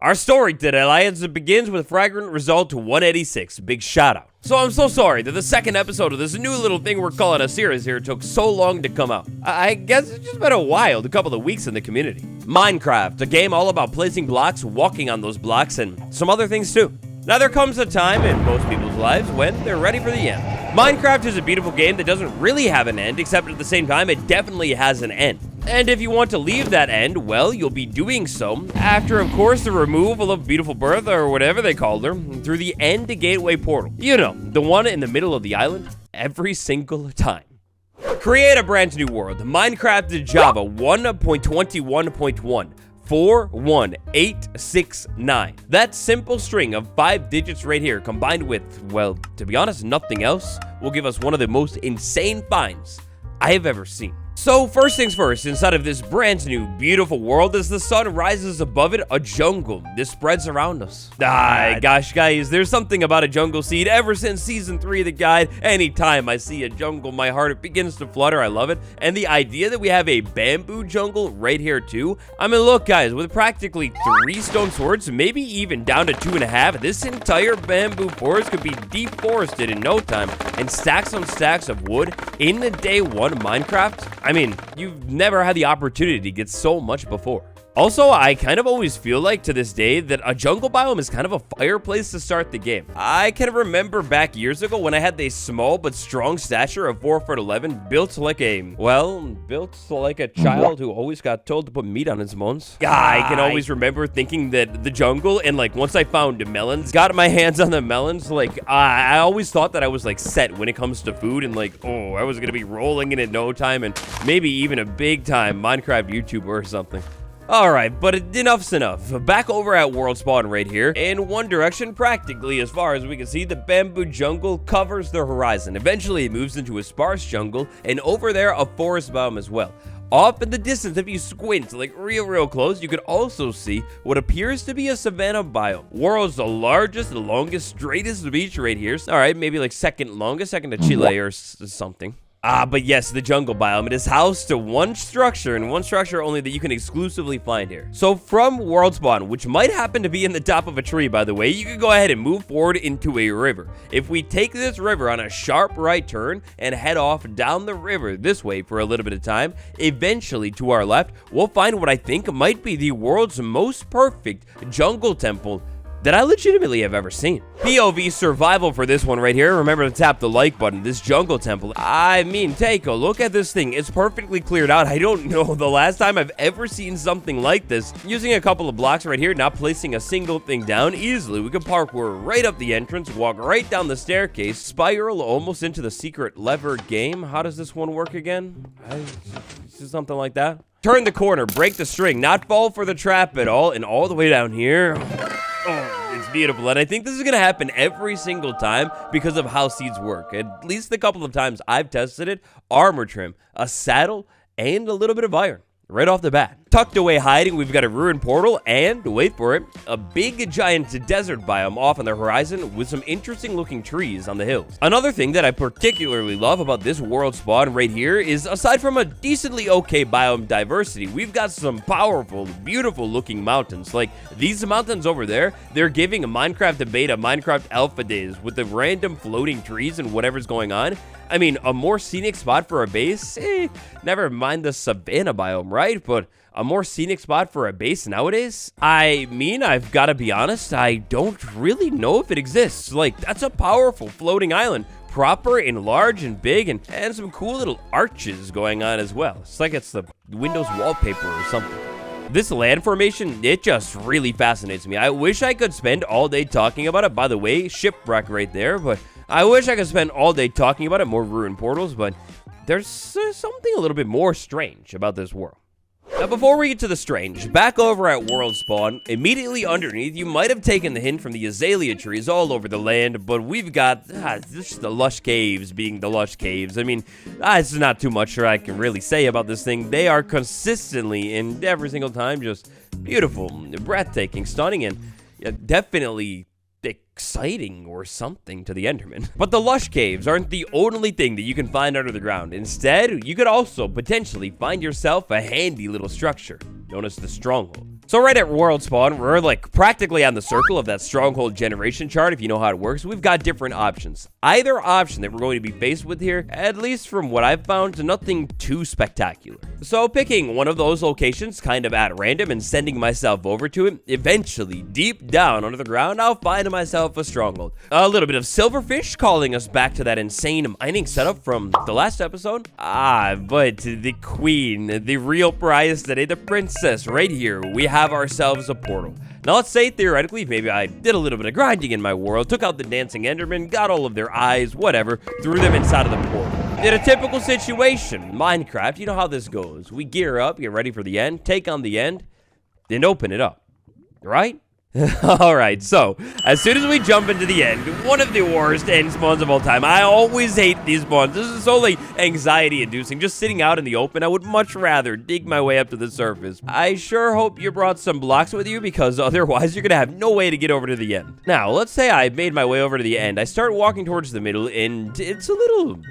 Our story today, Alliance, begins with Fragrant Result 186. Big shout out. So I'm so sorry that the second episode of this new little thing we're calling a series here took so long to come out. I guess it's just been a while, a couple of weeks in the community. Minecraft, a game all about placing blocks, walking on those blocks, and some other things too. Now there comes a time in most people's lives when they're ready for the end. Minecraft is a beautiful game that doesn't really have an end, except at the same time it definitely has an end. And if you want to leave that end, well, you'll be doing so after, of course, the removal of Beautiful Bertha, or whatever they called her, through the End Gateway portal. You know, the one in the middle of the island, every single time. Create a brand new world. Minecraft Java 1.21.1. 41869. That simple string of 5 digits right here, combined with, well, to be honest, nothing else, will give us one of the most insane finds I have ever seen. So first things first, inside of this brand new beautiful world, as the sun rises above it, a jungle. This spreads around us. Gosh, guys, there's something about a jungle seed ever since season 3 of the guide. Anytime I see a jungle, my heart begins to flutter. I love it. And the idea that we have a bamboo jungle right here too. I mean, look, guys, with practically 3 stone swords, maybe even down to 2.5, this entire bamboo forest could be deforested in no time, and stacks on stacks of wood in the day 1 Minecraft. I mean, you've never had the opportunity to get so much before. Also, I kind of always feel like to this day that a jungle biome is kind of a fireplace to start the game. I can remember back years ago when I had this small but strong stature of 4'11", built like a child who always got told to put meat on his bones. I can always remember thinking that the jungle, and like once I found melons, got my hands on the melons, like I always thought that I was like set when it comes to food, and like, oh, I was gonna be rolling in it no time, and maybe even a big time Minecraft YouTuber or something. Alright, but enough's enough. Back over at World Spawn right here. In one direction, practically as far as we can see, the bamboo jungle covers the horizon. Eventually, it moves into a sparse jungle, and over there, a forest biome as well. Off in the distance, if you squint, like real close, you could also see what appears to be a savanna biome. World's the largest, longest, straightest beach right here. Alright, maybe like second longest, second to Chile or something. But yes, the jungle biome. It is housed to one structure, and one structure only that you can exclusively find here. So from World Spawn, which might happen to be in the top of a tree, by the way, you can go ahead and move forward into a river. If we take this river on a sharp right turn and head off down the river this way for a little bit of time, eventually to our left, we'll find what I think might be the world's most perfect jungle temple that I legitimately have ever seen. POV survival for this one right here. Remember to tap the like button. This jungle temple, I mean, take a look at this thing. It's perfectly cleared out. I don't know the last time I've ever seen something like this. Using a couple of blocks right here, not placing a single thing down, easily we can parkour right up the entrance, walk right down the staircase, spiral almost into the secret lever game. How does this one work again? Something like that. Turn the corner, break the string, not fall for the trap at all, and all the way down here. Oh, it's beautiful, and I think this is going to happen every single time because of how seeds work. At least the couple of times I've tested it, armor trim, a saddle, and a little bit of iron right off the bat. Tucked away hiding, we've got a ruined portal, and, wait for it, a big giant desert biome off on the horizon with some interesting looking trees on the hills. Another thing that I particularly love about this world spawn right here is, aside from a decently okay biome diversity, we've got some powerful, beautiful looking mountains. Like these mountains over there, they're giving a Minecraft beta, Minecraft alpha days with the random floating trees and whatever's going on. I mean, a more scenic spot for a base? Never mind the savanna biome, right? But a more scenic spot for a base nowadays? I mean, I've got to be honest, I don't really know if it exists. Like, that's a powerful floating island. Proper and large and big, and some cool little arches going on as well. It's like it's the Windows wallpaper or something. This land formation, it just really fascinates me. I wish I could spend all day talking about it. By the way, shipwreck right there, but I wish I could spend all day talking about it, more ruined portals, but there's something a little bit more strange about this world. Now, before we get to the strange, back over at World Spawn, immediately underneath, you might have taken the hint from the azalea trees all over the land, but we've got just the lush caves being the lush caves. I mean, it's not too much I can really say about this thing. They are consistently and every single time just beautiful, breathtaking, stunning, and definitely exciting or something to the Enderman. But the lush caves aren't the only thing that you can find under the ground. Instead, you could also potentially find yourself a handy little structure known as the stronghold. So right at world spawn, we're like practically on the circle of that stronghold generation chart, if you know how it works. We've got different options. Either option that we're going to be faced with here, at least from what I've found, nothing too spectacular. So picking one of those locations kind of at random and sending myself over to it, eventually deep down under the ground, I'll find myself a stronghold. A little bit of silverfish calling us back to that insane mining setup from the last episode. But the queen, the real prize today, the princess, right here, we have ourselves a portal. Now let's say theoretically, maybe I did a little bit of grinding in my world, took out the dancing enderman, got all of their eyes, whatever, threw them inside of the portal. In a typical situation, Minecraft, you know how this goes. We gear up, get ready for the end, take on the end, then open it up, right? Alright, so, as soon as we jump into the end, one of the worst end spawns of all time. I always hate these spawns. This is so, like, anxiety-inducing. Just sitting out in the open, I would much rather dig my way up to the surface. I sure hope you brought some blocks with you, because otherwise you're gonna have no way to get over to the end. Now, let's say I made my way over to the end. I start walking towards the middle, and it's a little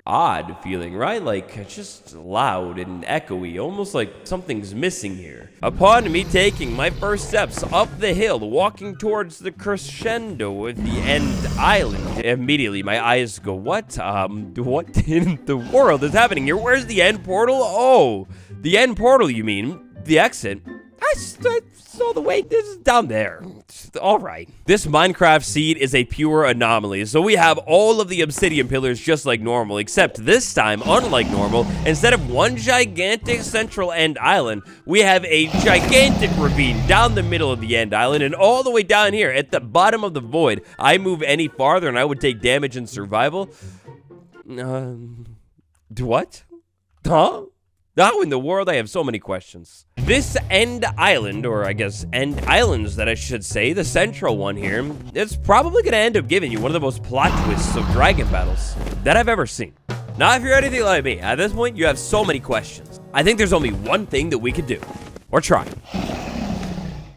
odd feeling, right? Like, just loud and echoey, almost like something's missing here. Upon me taking my first steps up the hill, walking towards the crescendo of the end island, immediately my eyes go, what in the world is happening here? Where's the end portal? Oh, the end portal, you mean? The exit? I saw the way. This is down there. All right. This Minecraft seed is a pure anomaly. So we have all of the obsidian pillars just like normal, except this time, unlike normal, instead of one gigantic central end island, we have a gigantic ravine down the middle of the end island, and all the way down here at the bottom of the void. I move any farther and I would take damage in survival. What? Huh? How in the world? I have so many questions. This end island, or I guess end islands that I should say, the central one here, it's probably going to end up giving you one of the most plot twists of dragon battles that I've ever seen. Now, if you're anything like me, at this point, you have so many questions. I think there's only one thing that we could do, or try.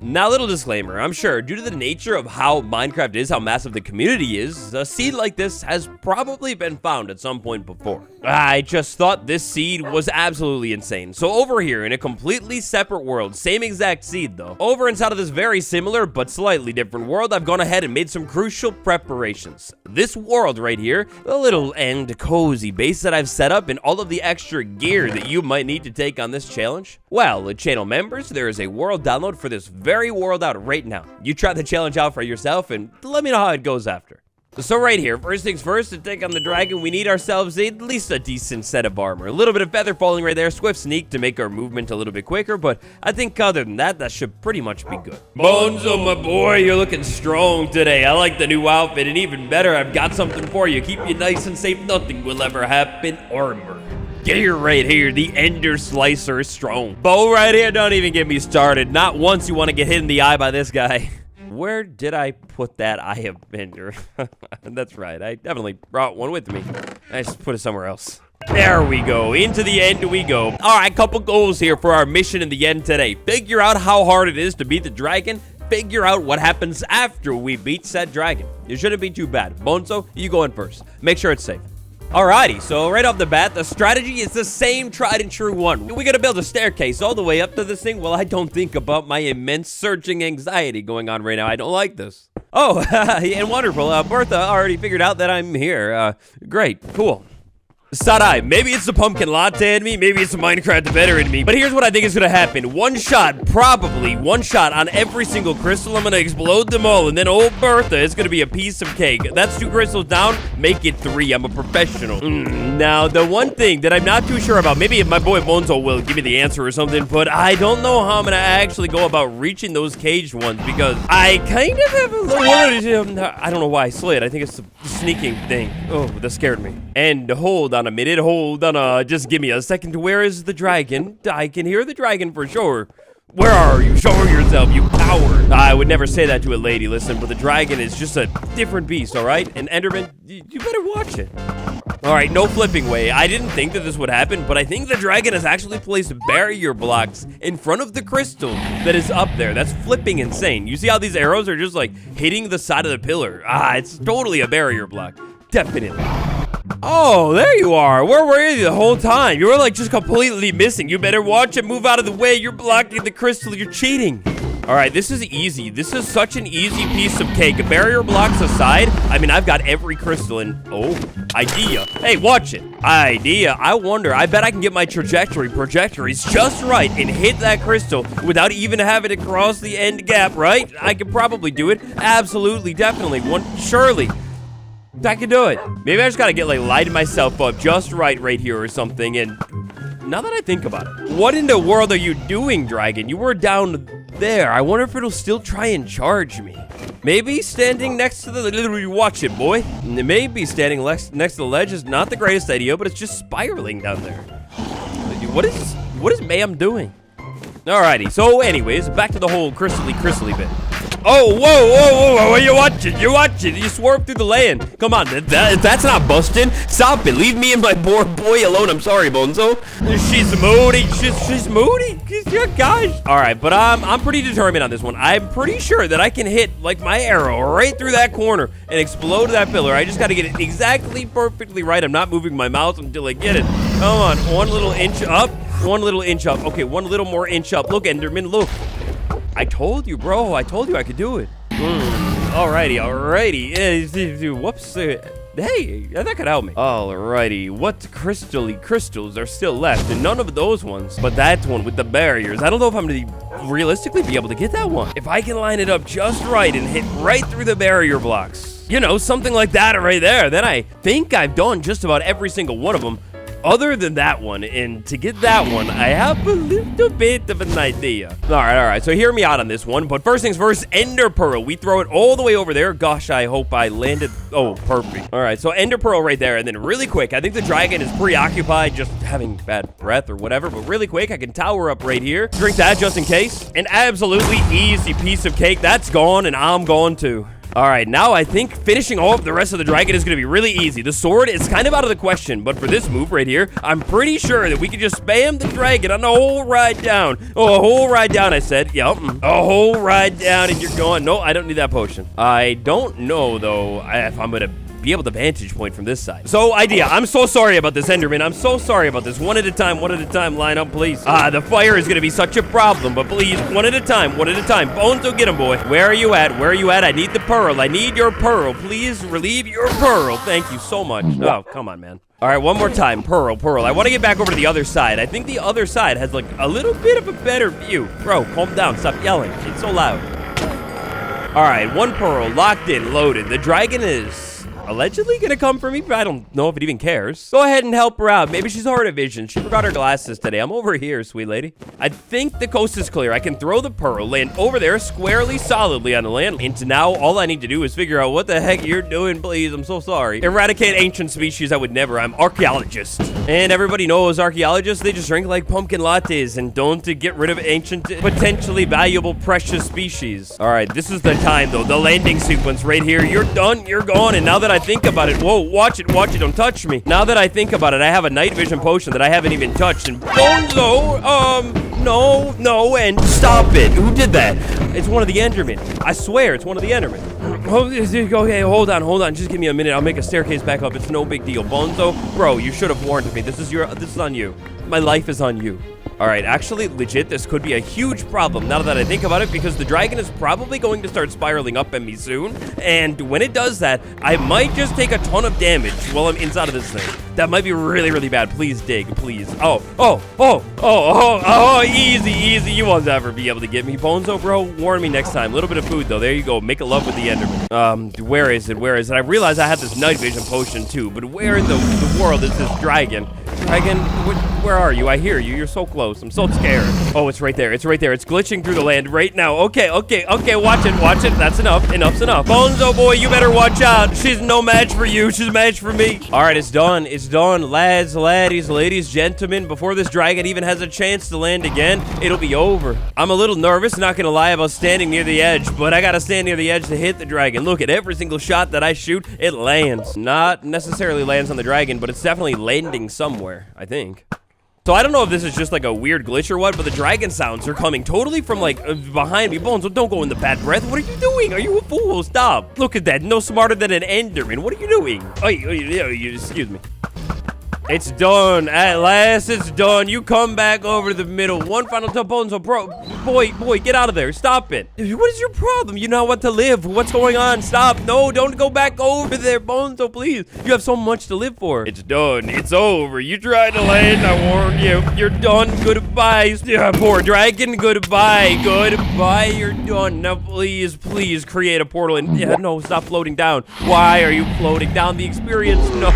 Now, little disclaimer, I'm sure due to the nature of how Minecraft is, how massive the community is, a seed like this has probably been found at some point before. I just thought this seed was absolutely insane. So over here in a completely separate world, same exact seed though, over inside of this very similar but slightly different world, I've gone ahead and made some crucial preparations. This world right here, the little and cozy base that I've set up and all of the extra gear that you might need to take on this challenge. Well, channel members, there is a world download for this very world out right now. You try the challenge out for yourself and let me know how it goes after. So right here, first things first, to take on the dragon, we need ourselves at least a decent set of armor. A little bit of feather falling right there, swift sneak to make our movement a little bit quicker, but I think other than that, that should pretty much be good. Bonzo, my boy, you're looking strong today. I like the new outfit, and even better, I've got something for you. Keep you nice and safe, nothing will ever happen. Armor. Gear right here, the Ender Slicer is strong. Bow right here, don't even get me started. Not once you want to get hit in the eye by this guy. Where did I put that eye of Ender? That's right, I definitely brought one with me. I just put it somewhere else. There we go, into the end we go. All right, couple goals here for our mission in the end today. Figure out how hard it is to beat the dragon. Figure out what happens after we beat said dragon. It shouldn't be too bad. Bonzo, you go in first. Make sure it's safe. Alrighty, so right off the bat, the strategy is the same tried and true one. We gotta build a staircase all the way up to this thing. Well, I don't think about my immense searching anxiety going on right now. I don't like this. Oh, and wonderful. Bertha already figured out that I'm here. Great, cool. Side-eye, maybe it's the pumpkin latte in me, maybe it's the Minecraft better in me, but here's what I think is gonna happen. One shot, probably one shot on every single crystal. I'm gonna explode them all, and then old Bertha is gonna be a piece of cake. That's 2 crystals down, make it 3. I'm a professional. Now, the one thing that I'm not too sure about, maybe if my boy Bonzo will give me the answer or something, but I don't know how I'm gonna actually go about reaching those caged ones, because I kind of have a little, I don't know why I slid. I think it's the sneaking thing. Oh, that scared me. And hold on a minute, hold on, just give me a second. Where is the dragon? I can hear the dragon for sure. Where are you? Show yourself, you coward. I would never say that to a lady, listen, but the dragon is just a different beast, all right? And Enderman, you better watch it. All right, no flipping way. I didn't think that this would happen, but I think the dragon has actually placed barrier blocks in front of the crystal that is up there. That's flipping insane. You see how these arrows are just like hitting the side of the pillar? It's totally a barrier block. Definitely. Oh, there you are. Where were you the whole time? You were like just completely missing. You better watch it. Move out of the way. You're blocking the crystal. You're cheating. All right, this is easy. This is such an easy piece of cake. Barrier blocks aside, I mean, I've got every crystal in. Oh, idea. Hey, watch it. Idea. I wonder. I bet I can get my trajectories just right and hit that crystal without even having to cross the end gap, right? I could probably do it. Absolutely, definitely. Surely. I can do it. Maybe I just gotta get, like, lighting myself up just right here or something. And now that I think about it, what in the world are you doing, Dragon? You were down there. I wonder if it'll still try and charge me. Maybe standing next to the... Watch it, boy. Maybe standing next to the ledge is not the greatest idea, but it's just spiraling down there. What is ma'am doing? Alrighty, so anyways, back to the whole crystally bit. Oh, whoa, you watch it, you swerve through the land. Come on, that's not busting. Stop it, leave me and my poor boy alone. I'm sorry, Bonzo. She's moody, she's moody. Gosh. All right, but I'm pretty determined on this one. I'm pretty sure that I can hit, like, my arrow right through that corner and explode that pillar. I just gotta get it exactly perfectly right. I'm not moving my mouse until I get it. Come on, one little inch up, one little inch up. Okay, one little more inch up. Look, Enderman, look. I told you, bro. I told you I could do it. Alrighty. Whoops. Hey, that could help me. Alrighty. What crystals are still left? And none of those ones. But that one with the barriers. I don't know if I'm going to realistically be able to get that one. If I can line it up just right and hit right through the barrier blocks, you know, something like that right there, then I think I've done just about every single one of them. Other than that one, and to get that one, I have a little bit of an idea. All right, so hear me out on this one, but first things first, Ender Pearl. We throw it all the way over there. Gosh, I hope I landed. Oh, perfect. All right, so Ender Pearl right there, and then really quick, I think the dragon is preoccupied just having bad breath or whatever, but really quick, I can tower up right here. Drink that just in case. An absolutely easy piece of cake. That's gone, and I'm gone too. All right, now I think finishing off the rest of the dragon is going to be really easy. The sword is kind of out of the question, but for this move right here, I'm pretty sure that we can just spam the dragon on the whole ride down. Oh, a whole ride down, I said. Yep, a whole ride down, and you're gone. No, I don't need that potion. I don't know, though, if I'm going to be able to vantage point from this side. So, idea. I'm so sorry about this, Enderman. I'm so sorry about this. One at a time, line up, please. The fire is going to be such a problem, but please, one at a time. Bonzo, get him, boy. Where are you at? I need the pearl. I need your pearl. Please relieve your pearl. Thank you so much. Oh, come on, man. All right, one more time. Pearl. I want to get back over to the other side. I think the other side has, like, a little bit of a better view. Bro, calm down. Stop yelling. It's so loud. All right, one pearl. Locked in. Loaded. The dragon is allegedly gonna come for me, but I don't know if it even cares. Go ahead and help her out. Maybe she's hard of vision. She forgot her glasses today. I'm over here, sweet lady. I think the coast is clear. I can throw the pearl, land over there squarely, solidly on the land. And now all I need to do is figure out what the heck you're doing, please. I'm so sorry. Eradicate ancient species. I would never. I'm archaeologist. And everybody knows archaeologists, they just drink like pumpkin lattes and don't get rid of ancient, potentially valuable, precious species. All right, this is the time, though. The landing sequence right here. You're done. You're gone. And now that I think about it, whoa, watch it, don't touch me. Now that I think about it, I have a night vision potion that I haven't even touched, and Bonzo, no, and stop it. Who did that? It's one of the Endermen. I swear, it's one of the Endermen. Okay, hold on, just give me a minute. I'll make a staircase back up. It's no big deal. Bonzo, bro, you should have warned me. This is on you. My life is on you. All right, actually, legit, this could be a huge problem now that I think about it, because the dragon is probably going to start spiraling up at me soon, and when it does that, I might just take a ton of damage while I'm inside of this thing. That might be really, really bad. Please dig, please. Oh, easy. You won't ever be able to get me, Bonzo, bro. Warn me next time. A little bit of food, though. There you go. Make a love with the Enderman. Where is it? I realize I had this night vision potion, too, but where in the world is this dragon? Dragon, where are you? I hear you. You're so close. I'm so scared. Oh, it's right there. It's glitching through the land right now. Okay. Watch it. That's enough. Enough's enough. Bonzo, boy, you better watch out. She's no match for you. She's a match for me. All right, it's done. Lads, laddies, ladies, gentlemen. Before this dragon even has a chance to land again, it'll be over. I'm a little nervous, not gonna lie, about standing near the edge, but I gotta stand near the edge to hit the dragon. Look, at every single shot that I shoot, it lands. Not necessarily lands on the dragon, but it's definitely landing somewhere, I think. So I don't know if this is just like a weird glitch or what, but the dragon sounds are coming totally from like behind me. Bones, don't go in the bad breath. What are you doing? Are you a fool? Stop. Look at that. No smarter than an Enderman. What are you doing? Oh, excuse me. It's done. At last, it's done. You come back over to the middle. One final time, Bones. Boy, get out of there. Stop it. What is your problem? You know what to live. What's going on? Stop. No, don't go back over there, Bones. Oh, please. You have so much to live for. It's done. It's over. You tried to land. I warned you. You're done. Goodbye. Yeah, poor dragon. Goodbye. Goodbye. You're done. Now, please create a portal. And yeah, no, stop floating down. Why are you floating down the experience? No.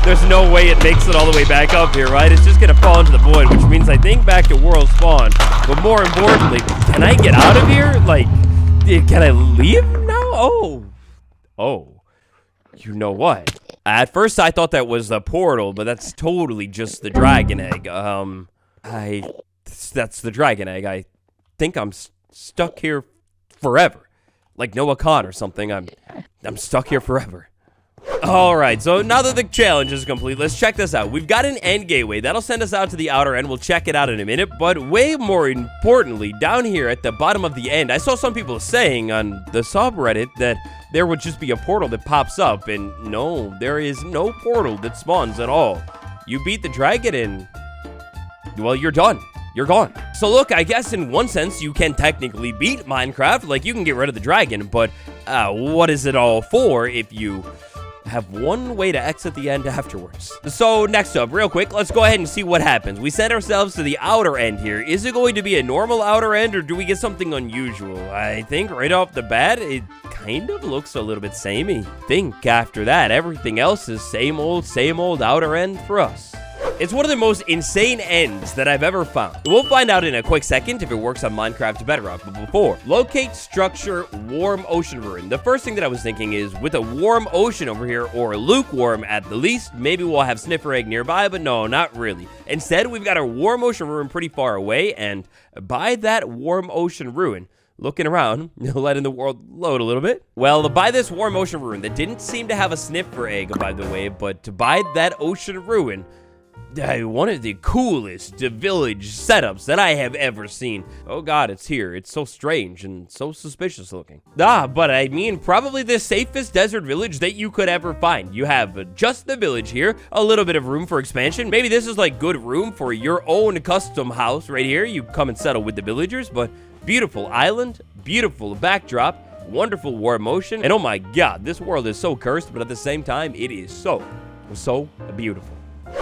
There's no way it makes it all the way back up here, right? It's just gonna fall into the void, which means I think back to world spawn. But more importantly, can I get out of here? Like, can I leave now? Oh, you know what? At first I thought that was the portal, but that's totally just the dragon egg. That's the dragon egg. I think I'm stuck here forever. Like Noah Khan or something. I'm stuck here forever. Alright, so now that the challenge is complete, let's check this out. We've got an end gateway. That'll send us out to the outer end. We'll check it out in a minute. But way more importantly, down here at the bottom of the end, I saw some people saying on the subreddit that there would just be a portal that pops up. And no, there is no portal that spawns at all. You beat the dragon and, well, you're done. You're gone. So look, I guess in one sense, you can technically beat Minecraft. Like, you can get rid of the dragon. But what is it all for if you have one way to exit the end afterwards? So next up, real quick, let's go ahead and see what happens. We send ourselves to the outer end here. Is it going to be a normal outer end, or do we get something unusual? I think right off the bat, it kind of looks a little bit samey. Think after that, everything else is same old outer end for us. It's one of the most insane ends that I've ever found. We'll find out in a quick second if it works on Minecraft Bedrock, but before, locate structure warm ocean ruin. The first thing that I was thinking is, with a warm ocean over here, or lukewarm at the least, maybe we'll have sniffer egg nearby, but no, not really. Instead, we've got a warm ocean ruin pretty far away, and by that warm ocean ruin, looking around, letting the world load a little bit. Well, by this warm ocean ruin that didn't seem to have a sniffer egg, by the way, but by that ocean ruin, one of the coolest village setups that I have ever seen. Oh god, it's here. It's so strange and so suspicious looking. But I mean, probably the safest desert village that you could ever find. You have just the village here, a little bit of room for expansion. Maybe this is like good room for your own custom house right here. You come and settle with the villagers, but beautiful island, beautiful backdrop, wonderful warm ocean, and oh my god, this world is so cursed, but at the same time, it is so beautiful.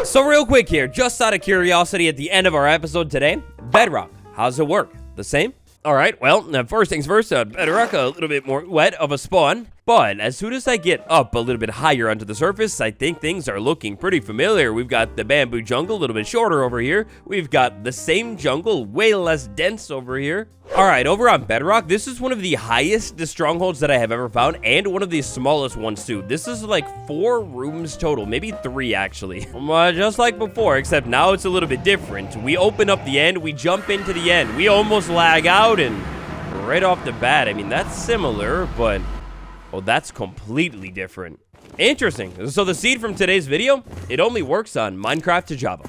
So real quick here, just out of curiosity at the end of our episode today, Bedrock, how's it work? The same? Alright, well, first things first, Bedrock, a little bit more wet of a spawn. But as soon as I get up a little bit higher onto the surface, I think things are looking pretty familiar. We've got the bamboo jungle, a little bit shorter over here. We've got the same jungle, way less dense over here. All right, over on Bedrock, this is one of the highest strongholds that I have ever found, and one of the smallest ones too. This is like 4 rooms total, maybe 3 actually. Just like before, except now it's a little bit different. We open up the end, we jump into the end. We almost lag out, and right off the bat, I mean, that's similar, but oh, that's completely different. Interesting. So the seed from today's video, it only works on Minecraft to Java.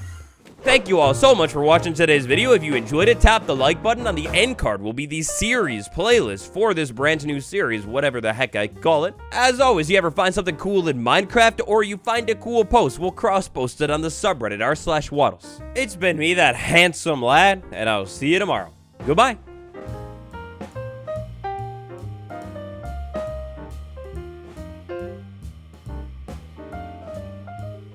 Thank you all so much for watching today's video. If you enjoyed it, tap the like button. On the end card will be the series playlist for this brand new series, whatever the heck I call it. As always, you ever find something cool in Minecraft, or you find a cool post, we'll cross-post it on the subreddit r/waddles. It's been me, that handsome lad, and I'll see you tomorrow. Goodbye.